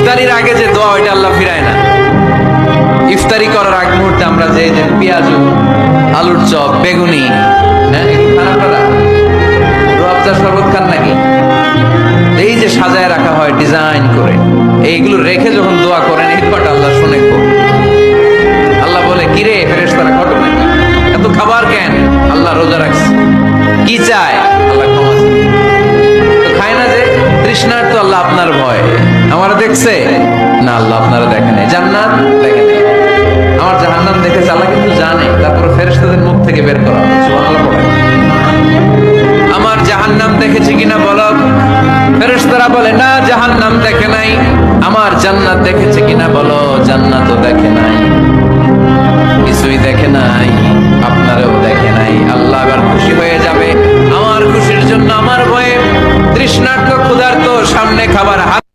ইফতারির আগে যে দোয়া ওইটা আল্লাহ ফিরায় না। ইফতারি করার আগ মুহূর্তে আমরা যে পেঁয়াজু, আলুর চপ, বেগুনি, হ্যাঁ এগুলো খান আপনারা? রূহ শরবত খান নাকি? এই যে সাজায় রাখা হয় ডিজাইন করে, এইগুলো রেখে যখন দোয়া করেন এই দোয়াটা আল্লাহ শুনে খুব। আল্লাহ বলে কিরে ফেরেশতারা ঘটনা কি, এত খাবার কেন? আল্লাহ রোজা রাখছে। কি চায়? আল্লাহ ক্ষমা চায়। তো খায় না যে তৃষ্ণার, তো আল্লাহ আপনার ভয়। আমার দেখছে না, আল্লাহ আপনারা দেখে নাই। জান্নাত দেখে নাই, আমার জাহান্নাম দেখেছে আল্লাহ কিন্তু জানে। তারপর ফেরেশতাদের মুখ থেকে বের করা, সুবহানাল্লাহ বলে। আমার জাহান্নাম দেখেছে কিনা বলো? ফেরেশতারা বলে না, জাহান্নাম দেখে নাই। আমার জান্নাত দেখেছে কিনা বলো? জান্নাতও দেখে নাই, কিছুই দেখে নাই, আপনারও দেখে নাই। আল্লাহ এবার খুশি হয়ে যাবে। আমার খুশির জন্য, আমার ভয়ে তৃষ্ণার্ত ক্ষুধার্ত সামনে খাবার হাত